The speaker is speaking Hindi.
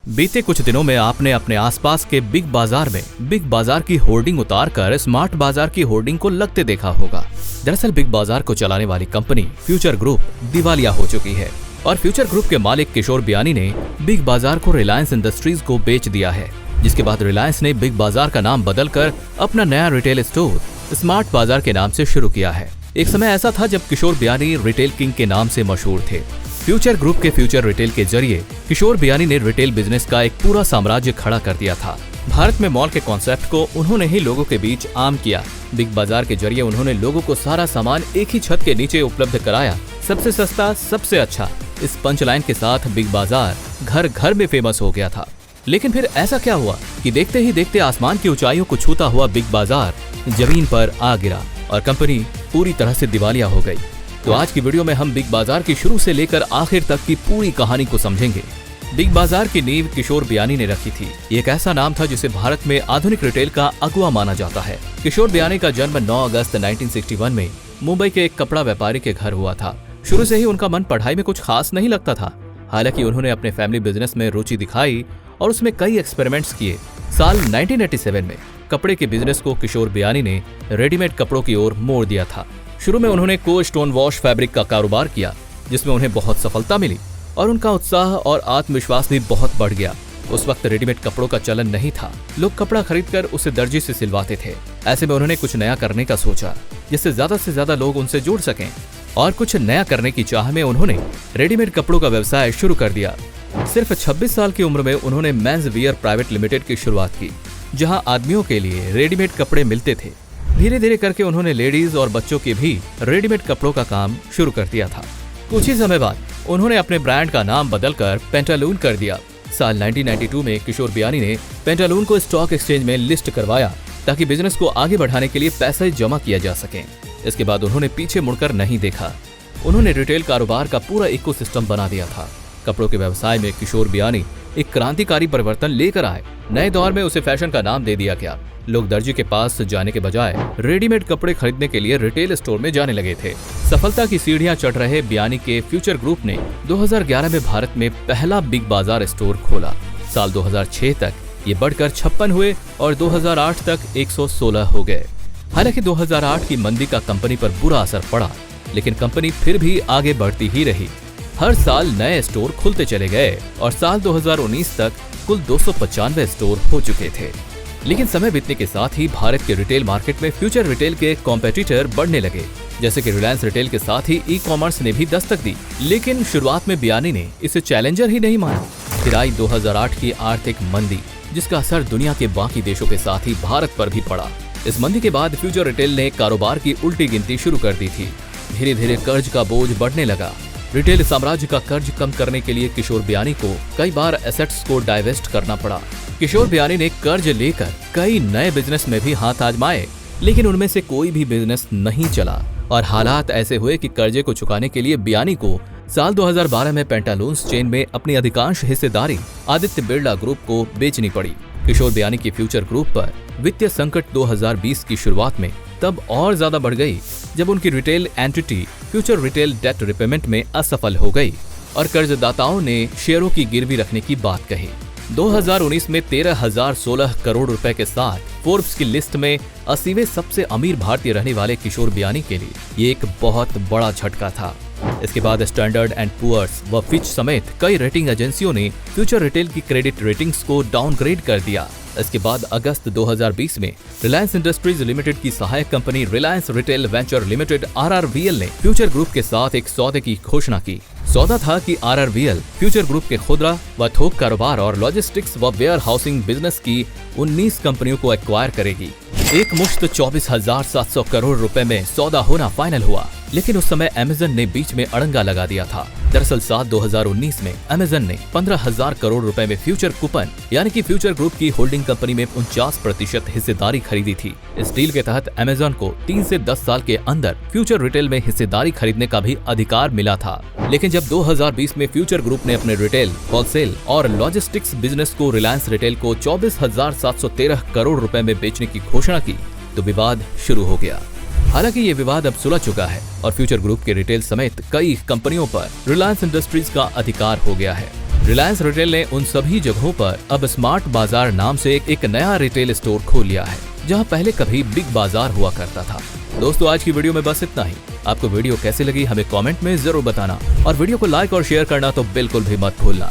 बीते कुछ दिनों में आपने अपने आसपास के बिग बाजार में बिग बाजार की होर्डिंग उतारकर स्मार्ट बाजार की होर्डिंग को लगते देखा होगा। दरअसल बिग बाजार को चलाने वाली कंपनी फ्यूचर ग्रुप दिवालिया हो चुकी है और फ्यूचर ग्रुप के मालिक किशोर बियानी ने बिग बाजार को रिलायंस इंडस्ट्रीज को बेच दिया है, जिसके बाद रिलायंस ने बिग बाजार का नाम बदलकर अपना नया रिटेल स्टोर स्मार्ट बाजार के नाम से शुरू किया है। एक समय ऐसा था जब किशोर बियानी रिटेल किंग के नाम से मशहूर थे। फ्यूचर ग्रुप के फ्यूचर रिटेल के जरिए किशोर बियानी ने रिटेल बिजनेस का एक पूरा साम्राज्य खड़ा कर दिया था। भारत में मॉल के कॉन्सेप्ट को उन्होंने ही लोगों के बीच आम किया। बिग बाजार के जरिए उन्होंने लोगों को सारा सामान एक ही छत के नीचे उपलब्ध कराया, सबसे सस्ता, सबसे अच्छा। इस पंचलाइन के साथ बिग बाजार घर घर में फेमस हो गया था। लेकिन फिर ऐसा क्या हुआ कि देखते ही देखते आसमान की ऊंचाइयों को छूता हुआ बिग बाजार जमीन पर आ गिरा और कंपनी पूरी तरह से दिवालिया हो गई। तो आज की वीडियो में हम बिग बाजार की शुरू से लेकर आखिर तक की पूरी कहानी को समझेंगे। बिग बाजार की नींव किशोर बियानी ने रखी थी। ये एक ऐसा नाम था जिसे भारत में आधुनिक रिटेल का अगुआ माना जाता है। किशोर बियानी का जन्म 9 अगस्त 1961 में मुंबई के एक कपड़ा व्यापारी के घर हुआ था। शुरू से ही उनका मन पढ़ाई में कुछ खास नहीं लगता था। हालांकि उन्होंने अपने फैमिली बिजनेस में रुचि दिखाई और उसमें कई एक्सपेरिमेंट्स किए। साल 1987 में कपड़े के बिजनेस को किशोर बियानी ने रेडीमेड कपड़ों की ओर मोड़ दिया था। शुरू में उन्होंने को स्टोन वॉश फैब्रिक का कारोबार किया, जिसमें उन्हें बहुत सफलता मिली और उनका उत्साह और आत्मविश्वास भी बहुत बढ़ गया। उस वक्त रेडीमेड कपड़ों का चलन नहीं था। लोग कपड़ा खरीदकर उसे दर्जी से सिलवाते थे। ऐसे में उन्होंने कुछ नया करने का सोचा, जिससे ज्यादा से ज्यादा लोग उनसे जुड़ सकें। और कुछ नया करने की चाह में उन्होंने रेडीमेड कपड़ों का व्यवसाय शुरू कर दिया। सिर्फ 26 साल की उम्र में उन्होंने मेंस वियर प्राइवेट लिमिटेड की शुरुआत की, जहां आदमियों के लिए रेडीमेड कपड़े मिलते थे। धीरे धीरे करके उन्होंने लेडीज और बच्चों के भी रेडीमेड कपड़ों का काम शुरू कर दिया था। कुछ ही समय बाद उन्होंने अपने ब्रांड का नाम बदलकर पेंटालून कर दिया। साल 1992 में किशोर बियानी ने पेंटालून को स्टॉक एक्सचेंज में लिस्ट करवाया, ताकि बिजनेस को आगे बढ़ाने के लिए पैसे जमा किया जा सके। इसके बाद उन्होंने पीछे मुड़कर नहीं देखा। उन्होंने रिटेल कारोबार का पूरा इकोसिस्टम बना दिया था। कपड़ों के व्यवसाय में किशोर बियानी एक क्रांतिकारी परिवर्तन लेकर आए। नए दौर में उसे फैशन का नाम दे दिया गया। लोग दर्जी के पास जाने के बजाय रेडीमेड कपड़े खरीदने के लिए रिटेल स्टोर में जाने लगे थे। सफलता की सीढ़ियां चढ़ रहे बियानी के फ्यूचर ग्रुप ने 2011 में भारत में पहला बिग बाजार स्टोर खोला। साल 2006 तक ये बढ़कर 56 हुए और 2008 तक 116 हो गए। हालांकि 2008 की मंदी का कंपनी पर बुरा असर पड़ा, लेकिन कंपनी फिर भी आगे बढ़ती ही रही। हर साल नए स्टोर खुलते चले गए और साल 2019 तक कुल 295 स्टोर हो चुके थे। लेकिन समय बीतने के साथ ही भारत के रिटेल मार्केट में फ्यूचर रिटेल के कॉम्पिटिटर बढ़ने लगे, जैसे कि रिलायंस रिटेल के साथ ही ई कॉमर्स ने भी दस्तक दी। लेकिन शुरुआत में बियानी ने इसे चैलेंजर ही नहीं माना। फिर आई 2008 की आर्थिक मंदी, जिसका असर दुनिया के बाकी देशों के साथ ही भारत पर भी पड़ा। इस मंदी के बाद फ्यूचर रिटेल ने कारोबार की उल्टी गिनती शुरू कर दी थी। धीरे धीरे कर्ज का बोझ बढ़ने लगा। रिटेल साम्राज्य का कर्ज कम करने के लिए किशोर बियानी को कई बार एसेट्स को डाइवेस्ट करना पड़ा। किशोर बियानी ने कर्ज लेकर कई नए बिजनेस में भी हाथ आजमाए, लेकिन उनमें से कोई भी बिजनेस नहीं चला और हालात ऐसे हुए कि कर्जे को चुकाने के लिए बियानी को साल 2012 में पेंटालून्स चेन में अपनी अधिकांश हिस्सेदारी आदित्य बिरला ग्रुप को बेचनी पड़ी। किशोर बियानी की फ्यूचर ग्रुप पर वित्तीय संकट 2020 की शुरुआत में तब और ज्यादा बढ़ गई, जब उनकी retail entity Future Retail debt repayment में असफल हो गई और कर्जदाताओं ने शेयरों की गिरवी रखने की बात कही। 2019 में 13,016 करोड़ रुपए के साथ फोर्ब्स की लिस्ट में 80वें सबसे अमीर भारतीय रहने वाले किशोर बियानी के लिए ये एक बहुत बड़ा झटका था। इसके बाद स्टैंडर्ड एंड पुअर्स व फिच समेत कई रेटिंग एजेंसियों ने फ्यूचर रिटेल की क्रेडिट रेटिंग्स को डाउनग्रेड कर दिया। इसके बाद अगस्त 2020 में रिलायंस इंडस्ट्रीज लिमिटेड की सहायक company Reliance retail venture limited RRVL ने फ्यूचर ग्रुप के साथ एक सौदे की घोषणा की। सौदा था कि RRVL फ्यूचर ग्रुप के खुदरा व थोक कारोबार और लॉजिस्टिक्स व वेयर हाउसिंग बिजनेस की 19 कंपनियों को एक्वायर करेगी। एक मुश्त 24,700 करोड़ रुपए में सौदा होना फाइनल हुआ, लेकिन उस समय अमेज़न ने बीच में अड़ंगा लगा दिया था। दरअसल साल 2019 में अमेज़न ने 15,000 करोड़ रुपए में फ्यूचर कूपन यानी कि फ्यूचर ग्रुप की होल्डिंग कंपनी में 49% हिस्सेदारी खरीदी थी। इस डील के तहत अमेज़न को 3 से 10 साल के अंदर फ्यूचर रिटेल में हिस्सेदारी खरीदने का भी अधिकार मिला था। लेकिन जब 2020 में फ्यूचर ग्रुप ने अपने रिटेल, होलसेल और लॉजिस्टिक्स बिजनेस को रिलायंस रिटेल को 24,713 करोड़ रुपए में बेचने की घोषणा की, तो विवाद शुरू हो गया। हालांकि ये विवाद अब सुलझ चुका है और फ्यूचर ग्रुप के रिटेल समेत कई कंपनियों पर रिलायंस इंडस्ट्रीज का अधिकार हो गया है। रिलायंस रिटेल ने उन सभी जगहों पर अब स्मार्ट बाजार नाम से एक नया रिटेल स्टोर खोल लिया है, जहां पहले कभी बिग बाजार हुआ करता था। दोस्तों, आज की वीडियो में बस इतना ही। आपको वीडियो कैसी लगी हमें कमेंट में जरूर बताना और वीडियो को लाइक और शेयर करना तो बिल्कुल भी मत भूलना।